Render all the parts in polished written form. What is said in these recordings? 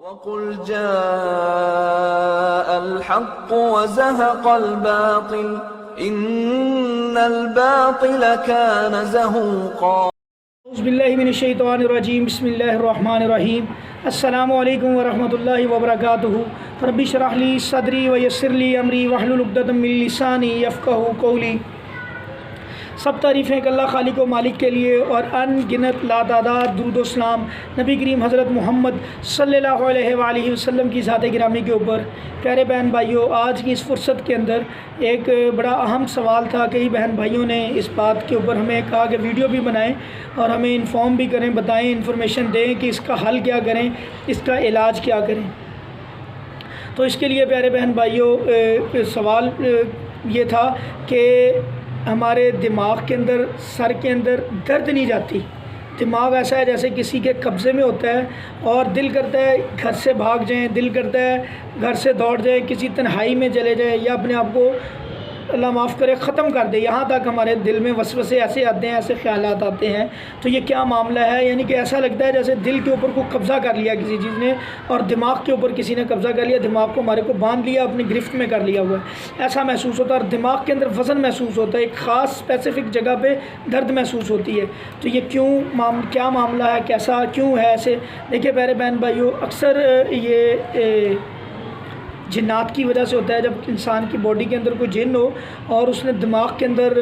وَقُلْ جَاءَ الْحَقُّ وَزَهَقَ الْبَاطِلُ إِنَّ الْبَاطِلَ كَانَ زَهُوقًا۔ اعوذ باللہ من الشیطان الرجیم، بسم اللہ الرحمن الرحیم۔ السلام علیکم ورحمۃ اللہ وبرکاتہ۔ رب اشرح لی صدری ویسر لی امری واحلل عقدۃ من لسانی یفقہوا قولی۔ سب تعریفیں کہ اللہ خالق و مالک کے لیے، اور ان گنت لاتعداد درود و سلام نبی کریم حضرت محمد صلی اللہ علیہ وآلہ وسلم کی ذات گرامی کے اوپر۔ پیارے بہن بھائیوں، آج کی اس فرصت کے اندر ایک بڑا اہم سوال تھا۔ کئی بہن بھائیوں نے اس بات کے اوپر ہمیں کہا کہ ویڈیو بھی بنائیں اور ہمیں انفارم بھی کریں، بتائیں، انفارمیشن دیں کہ اس کا حل کیا کریں، اس کا علاج کیا کریں۔ تو اس کے لیے پیارے بہن بھائیوں، سوال یہ تھا کہ ہمارے دماغ کے اندر، سر کے اندر درد نہیں جاتی۔ دماغ ایسا ہے جیسے کسی کے قبضے میں ہوتا ہے، اور دل کرتا ہے گھر سے بھاگ جائیں، دل کرتا ہے گھر سے دوڑ جائیں، کسی تنہائی میں چلے جائیں، یا اپنے آپ کو اللہ معاف کرے ختم کر دے۔ یہاں تک ہمارے دل میں وسوسے ایسے آتے ہیں، ایسے خیالات آتے ہیں۔ تو یہ کیا معاملہ ہے؟ یعنی کہ ایسا لگتا ہے جیسے دل کے اوپر کو قبضہ کر لیا کسی چیز نے، اور دماغ کے اوپر کسی نے قبضہ کر لیا، دماغ کو ہمارے کو باندھ لیا، اپنی گرفت میں کر لیا ہوا ہے، ایسا محسوس ہوتا ہے۔ اور دماغ کے اندر وزن محسوس ہوتا ہے، ایک خاص اسپیسیفک جگہ پہ درد محسوس ہوتی ہے۔ تو یہ کیا معاملہ ہے، کیسا کیوں ہے ایسے؟ دیکھیے پیارے بہن بھائیوں، اکثر یہ جنات کی وجہ سے ہوتا ہے۔ جب انسان کی باڈی کے اندر کوئی جن ہو اور اس نے دماغ کے اندر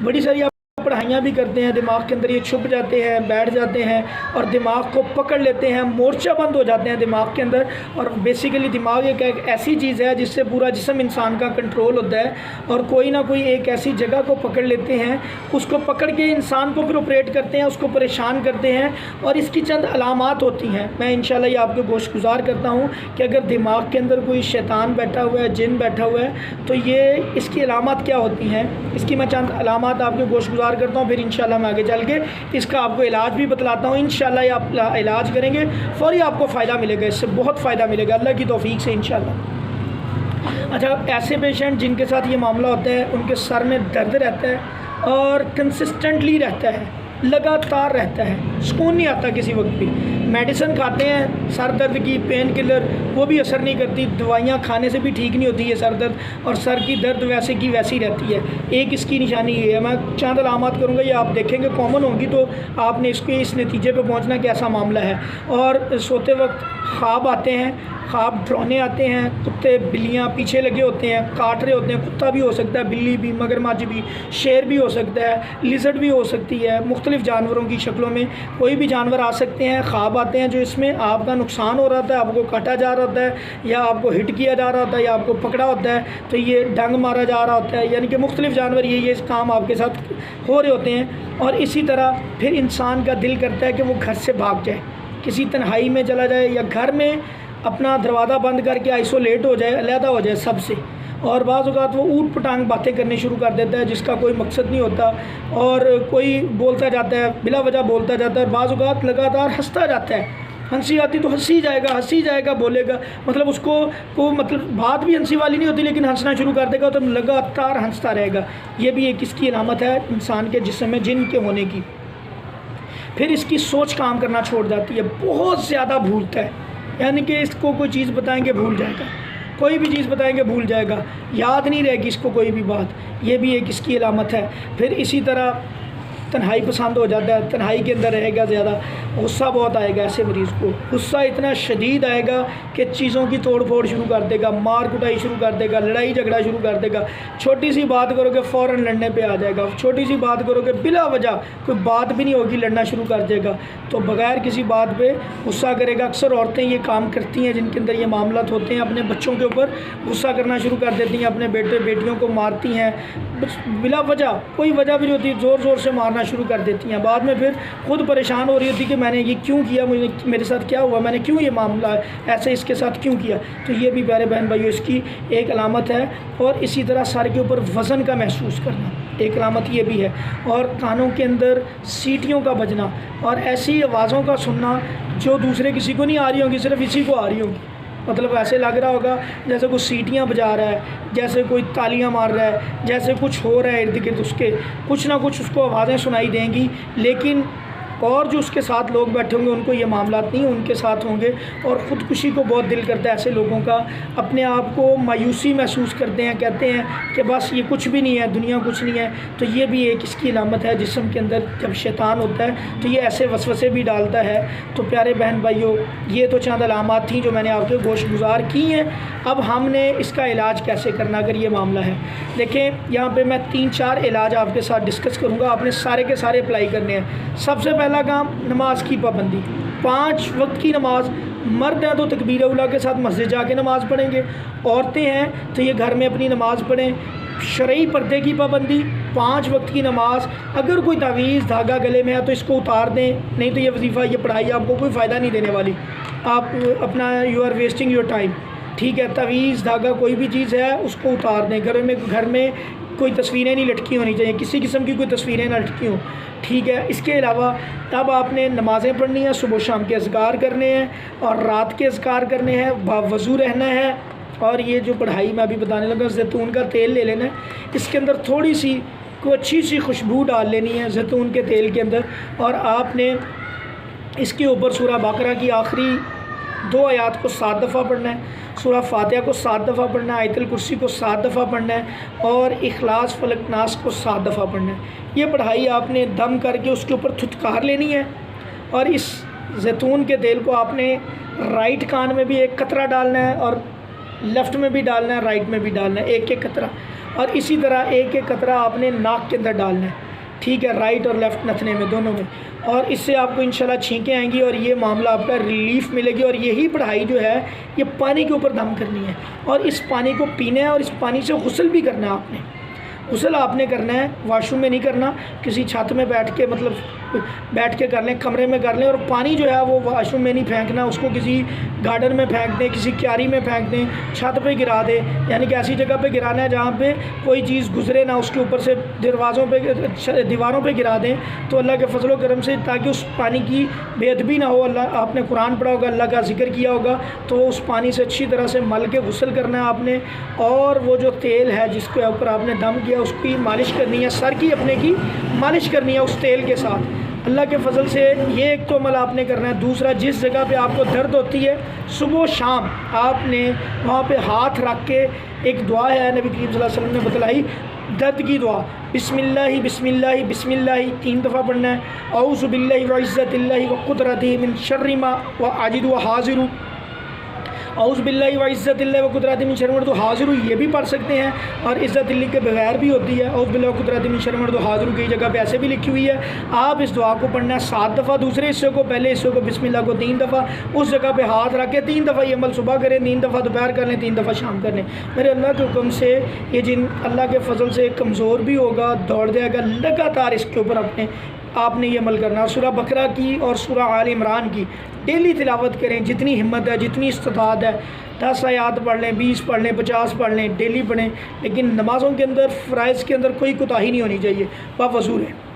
بڑی ساری پڑھائیاں بھی کرتے ہیں، دماغ کے اندر یہ چھپ جاتے ہیں، بیٹھ جاتے ہیں اور دماغ کو پکڑ لیتے ہیں، مورچہ بند ہو جاتے ہیں دماغ کے اندر۔ اور بیسیکلی دماغ ایک ایسی چیز ہے جس سے پورا جسم انسان کا کنٹرول ہوتا ہے، اور کوئی نہ کوئی ایک ایسی جگہ کو پکڑ لیتے ہیں، اس کو پکڑ کے انسان کو پھر آپریٹ کرتے ہیں، اس کو پریشان کرتے ہیں، اور اس کی چند علامات ہوتی ہیں۔ میں انشاءاللہ یہ آپ کو گوش گزار کرتا ہوں کہ اگر دماغ کے اندر کوئی شیطان بیٹھا ہوا ہے، جن بیٹھا ہوا ہے، تو یہ اس کی علامات کیا ہوتی ہیں، اس کی میں چند علامات آپ کو گوش گزار کرتا ہوں، پھر انشاءاللہ میں آگے چل کے اس کا آپ کو علاج بھی بتلاتا ہوں۔ انشاءاللہ یہ آپ علاج کریں گے، فوری آپ کو فائدہ ملے گا، اس سے بہت فائدہ ملے گا اللہ کی توفیق سے انشاءاللہ۔ اچھا، ایسے پیشنٹ جن کے ساتھ یہ معاملہ ہوتا ہے، ان کے سر میں درد رہتا ہے اور کنسسٹنٹلی رہتا ہے، لگاتار رہتا ہے، سکون نہیں آتا کسی وقت بھی۔ میڈیسن کھاتے ہیں سر درد کی، پین کلر، وہ بھی اثر نہیں کرتی، دوائیاں کھانے سے بھی ٹھیک نہیں ہوتی ہے سر درد، اور سر کی درد ویسے کی ویسی رہتی ہے۔ ایک اس کی نشانی یہ ہے، میں چند علامات کروں گا، یہ آپ دیکھیں گے کامن ہوں گی، تو آپ نے اس نتیجے پہ پہنچنا کہ ایسا معاملہ ہے۔ اور سوتے وقت خواب آتے ہیں، خواب ڈرانے آتے ہیں، کتے بلیاں پیچھے لگے ہوتے ہیں، کاٹ رہے ہوتے ہیں، کتا بھی ہو سکتا ہے، بلی بھی، مگرمچھ بھی، شیر بھی ہو سکتا ہے، لیزرڈ بھی ہو سکتی ہے، مختلف جانوروں کی شکلوں میں کوئی بھی جانور آ سکتے ہیں۔ خواب آتے ہیں جو اس میں آپ کا نقصان ہو رہا ہوتا ہے، آپ کو کاٹا جا رہا ہوتا ہے، یا آپ کو ہٹ کیا جا رہا ہوتا ہے، یا آپ کو پکڑا ہوتا ہے، تو یہ ڈنگ مارا جا رہا ہوتا ہے، یعنی کہ مختلف جانور یہ کام آپ کے ساتھ ہو رہے ہوتے ہیں۔ اور اسی طرح پھر انسان کا دل کرتا ہے کہ وہ گھر سے بھاگ جائے، کسی تنہائی میں چلا جائے، یا گھر میں اپنا دروازہ بند کر کے آئسولیٹ ہو جائے، علیحدہ ہو جائے سب سے۔ اور بعض اوقات وہ اوٹ پٹانگ باتیں کرنے شروع کر دیتا ہے جس کا کوئی مقصد نہیں ہوتا، اور کوئی بولتا جاتا ہے، بلا وجہ بولتا جاتا ہے، اور بعض اوقات لگاتار ہنستا جاتا ہے۔ ہنسی آتی تو ہنسی جائے گا بولے گا، مطلب اس کو مطلب بات بھی ہنسی والی نہیں ہوتی، لیکن ہنسنا شروع کر دے گا تو لگاتار ہنستا رہے گا۔ یہ بھی ایک اس کی علامت ہے انسان کے جسم میں جن کے ہونے کی۔ پھر اس کی سوچ کام کرنا چھوڑ جاتی ہے، بہت زیادہ بھولتا ہے، یعنی کہ اس کو کوئی چیز بتائیں گے بھول جائے گا، کوئی بھی چیز بتائیں گے بھول جائے گا، یاد نہیں رہے گی اس کو کوئی بھی بات۔ یہ بھی ایک اس کی علامت ہے۔ پھر اسی طرح تنہائی پسند ہو جاتا ہے، تنہائی کے اندر رہے گا زیادہ، غصہ بہت آئے گا ایسے مریض کو، غصہ اتنا شدید آئے گا کہ چیزوں کی توڑ پھوڑ شروع کر دے گا، مار کٹائی شروع کر دے گا، لڑائی جھگڑا شروع کر دے گا، چھوٹی سی بات کرو کہ فوراً لڑنے پہ آ جائے گا، چھوٹی سی بات کرو کہ بلا وجہ کوئی بات بھی نہیں ہوگی لڑنا شروع کر دے گا، تو بغیر کسی بات پہ غصہ کرے گا۔ اکثر عورتیں یہ کام کرتی ہیں جن کے اندر یہ معاملات ہوتے ہیں، اپنے بچوں کے اوپر غصہ کرنا شروع کر دیتی ہیں، اپنے بیٹے بیٹیوں کو مارتی ہیں بلا وجہ، کوئی وجہ بھی نہیں ہوتی، زور زور سے مارنا شروع کر دیتی ہیں۔ بعد میں پھر خود پریشان ہو رہی ہوتی کہ میں نے یہ کیوں کیا، میرے ساتھ کیا ہوا، میں نے کیوں یہ معاملہ ایسے اس کے ساتھ کیوں کیا۔ تو یہ بھی پیارے بہن بھائیو اس کی ایک علامت ہے۔ اور اسی طرح سر کے اوپر وزن کا محسوس کرنا ایک علامت یہ بھی ہے۔ اور کانوں کے اندر سیٹیوں کا بجنا، اور ایسی آوازوں کا سننا جو دوسرے کسی کو نہیں آ رہی ہوں گی، صرف اسی کو آ رہی ہوں گی۔ مطلب ایسے لگ رہا ہوگا جیسے کوئی سیٹیاں بجا رہا ہے، جیسے کوئی تالیاں مار رہا ہے، جیسے کچھ ہو رہا ہے ارد گرد، اس کے کچھ نہ کچھ اس کو آوازیں سنائی دیں گی، لیکن اور جو اس کے ساتھ لوگ بیٹھے ہوں گے ان کو یہ معاملات نہیں ان کے ساتھ ہوں گے، اور خودکشی کو بہت دل کرتا ہے ایسے لوگوں کا، اپنے آپ کو مایوسی محسوس کرتے ہیں، کہتے ہیں کہ بس یہ کچھ بھی نہیں ہے، دنیا کچھ نہیں ہے۔ تو یہ بھی ایک اس کی علامت ہے، جسم کے اندر جب شیطان ہوتا ہے تو یہ ایسے وسوسے بھی ڈالتا ہے۔ تو پیارے بہن بھائیوں، یہ تو چند علامات تھیں جو میں نے آپ کے گوشت گزار کی ہیں۔ اب ہم نے اس کا علاج کیسے کرنا اگر یہ معاملہ ہے؟ دیکھیں یہاں پہ میں 3-4 علاج آپ کے ساتھ ڈسکس کروں گا، آپ نے سارے کے سارے اپلائی کرنے ہیں۔ سب سے پہلا کام نماز کی پابندی، 5 وقت کی نماز۔ مرد ہیں تو تکبیر اولیٰ کے ساتھ مسجد جا کے نماز پڑھیں گے، عورتیں ہیں تو یہ گھر میں اپنی نماز پڑھیں۔ شرعی پردے کی پابندی، 5 وقت کی نماز۔ اگر کوئی تعویذ دھاگا گلے میں ہے تو اس کو اتار دیں، نہیں تو یہ وظیفہ یہ پڑھائی آپ کو کوئی فائدہ نہیں دینے والی، آپ اپنا you are wasting your time, ٹھیک ہے۔ تعویذ دھاگا کوئی بھی چیز ہے اس کو اتار دیں، گھر میں کوئی تصویریں نہیں لٹکی ہونی چاہیے، کسی قسم کی کوئی تصویریں نہ لٹکی ہوں، ٹھیک ہے۔ اس کے علاوہ تب آپ نے نمازیں پڑھنی ہیں، صبح شام کے اذکار کرنے ہیں اور رات کے اذکار کرنے ہیں، باوضو رہنا ہے۔ اور یہ جو پڑھائی میں ابھی بتانے لگا، زیتون کا تیل لے لینا ہے، اس کے اندر تھوڑی سی کوئی اچھی سی خوشبو ڈال لینی ہے زیتون کے تیل کے اندر، اور آپ نے اس کے اوپر سورہ بقرہ کی آخری 2 آیات کو 7 دفعہ پڑھنا ہے، سورہ فاتحہ کو 7 دفعہ پڑھنا ہے، آیت الکرسی کو 7 دفعہ پڑھنا ہے، اور اخلاص فلق ناس کو 7 دفعہ پڑھنا ہے۔ یہ پڑھائی آپ نے دم کر کے اس کے اوپر تھتکار لینی ہے، اور اس زیتون کے تیل کو آپ نے رائٹ کان میں بھی 1 قطرہ ڈالنا ہے، اور لیفٹ میں بھی ڈالنا ہے، رائٹ میں بھی ڈالنا ہے 1-1 قطرہ، اور اسی طرح 1-1 قطرہ آپ نے ناک کے اندر ڈالنا ہے، ٹھیک ہے، رائٹ اور لیفٹ نتنے میں دونوں میں، اور اس سے آپ کو انشاءاللہ چھینکیں آئیں گی اور یہ معاملہ آپ کا ریلیف ملے گی۔ اور یہی پڑھائی جو ہے یہ پانی کے اوپر دم کرنی ہے، اور اس پانی کو پینا ہے، اور اس پانی سے غسل بھی کرنا ہے آپ نے۔ غسل آپ نے کرنا ہے، واش روم میں نہیں کرنا، کسی چھت میں بیٹھ کے بیٹھ کے کر لیں، کمرے میں کر لیں، اور پانی جو ہے وہ واش روم میں نہیں پھینکنا، اس کو کسی گارڈن میں پھینک دیں، کسی کیاری میں پھینک دیں، چھت پہ گرا دیں، یعنی کہ ایسی جگہ پہ گرانا ہے جہاں پہ کوئی چیز گزرے نہ، اس کے اوپر سے دیواروں پہ گرا دیں، تو اللہ کے فضل و کرم سے تاکہ اس پانی کی بے ادبی نہ ہو۔ اللہ آپ نے قرآن پڑھا ہوگا، اللہ کا ذکر کیا ہوگا، تو اس پانی سے اچھی طرح سے مل کے غسل کرنا ہے آپ نے، اور وہ جو تیل ہے جس کے اوپر آپ نے دم کیا اس کی مالش کرنی ہے، سر کی اپنے کی مالش کرنی ہے اس تیل کے ساتھ۔ اللہ کے فضل سے یہ ایک تو عمل آپ نے کرنا ہے۔ دوسرا، جس جگہ پہ آپ کو درد ہوتی ہے صبح و شام آپ نے وہاں پہ ہاتھ رکھ کے ایک دعا ہے نبی کریم صلی اللہ علیہ وسلم نے بتلائی، درد کی دعا، بسم اللہ بسم اللہ بسم اللہ 3 دفعہ پڑھنا ہے۔ اعوذ باللہ وعزت اللہ وقدرتہ من شر ما واجد وحاضر، اعوذ باللہ وعزت اللہ وقدرتہ من شر ما تو حاضر یہ بھی پڑھ سکتے ہیں، اور عزت اللہ کے بغیر بھی ہوتی ہے، اعوذ باللہ وقدرتہ من شر ما تو حاضر کئی جگہ پہ ایسے بھی لکھی ہوئی ہے۔ آپ اس دعا کو پڑھنا ہے 7 دفعہ، دوسرے حصے کو، پہلے حصے کو بسم اللہ کو 3 دفعہ، اس جگہ پہ ہاتھ رکھ کے 3 دفعہ یہ عمل صبح کریں، 3 دفعہ دوپہر کر لیں، 3 دفعہ شام کر لیں۔ میرے اللہ کے حکم سے یہ جن اللہ کے فضل سے کمزور بھی ہوگا، دوڑ جائے گا، لگاتار اس کے اوپر آپ نے یہ عمل کرنا ہے۔ سورہ بقرہ کی اور سورہ آل عمران کی ڈیلی تلاوت کریں، جتنی ہمت ہے، جتنی استطاعت ہے، 10 آیات پڑھ لیں، 20 پڑھ لیں، 50 پڑھ لیں، ڈیلی پڑھیں، لیکن نمازوں کے اندر فرائض کے اندر کوئی کوتاہی نہیں ہونی چاہیے، باوضو رہیں۔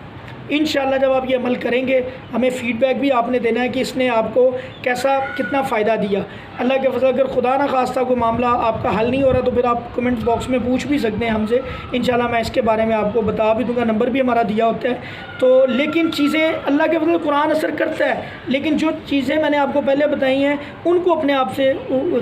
انشاءاللہ جب آپ یہ عمل کریں گے ہمیں فیڈ بیک بھی آپ نے دینا ہے کہ اس نے آپ کو کتنا فائدہ دیا۔ اللہ کے فضل اگر خدا نہ خواستہ کوئی معاملہ آپ کا حل نہیں ہو رہا تو پھر آپ کمنٹ باکس میں پوچھ بھی سکتے ہیں ہم سے، انشاءاللہ میں اس کے بارے میں آپ کو بتا بھی دوں گا، نمبر بھی ہمارا دیا ہوتا ہے۔ تو لیکن چیزیں اللہ کے فضل قرآن اثر کرتا ہے، لیکن جو چیزیں میں نے آپ کو پہلے بتائی ہیں ان کو اپنے آپ سے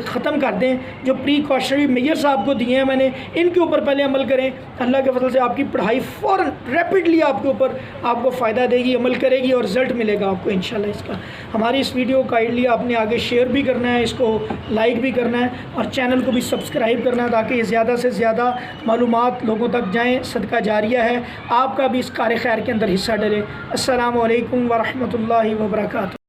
ختم کر دیں، جو پریکاشنری میئرز آپ کو دیے ہیں میں نے ان کے اوپر پہلے عمل کریں۔ اللہ کے فضل سے آپ کی پڑھائی فوراً ریپڈلی آپ کے اوپر آپ کو فائدہ دے گی، عمل کرے گی اور رزلٹ ملے گا آپ کو انشاءاللہ اس کا۔ ہماری اس ویڈیو کو کائنڈلی آپ نے آگے شیئر بھی کرنا ہے، اس کو لائک بھی کرنا ہے، اور چینل کو بھی سبسکرائب کرنا ہے تاکہ یہ زیادہ سے زیادہ معلومات لوگوں تک جائیں۔ صدقہ جاریہ ہے، آپ کا بھی اس کار خیر کے اندر حصہ ڈلے۔ السلام علیکم ورحمۃ اللہ وبرکاتہ۔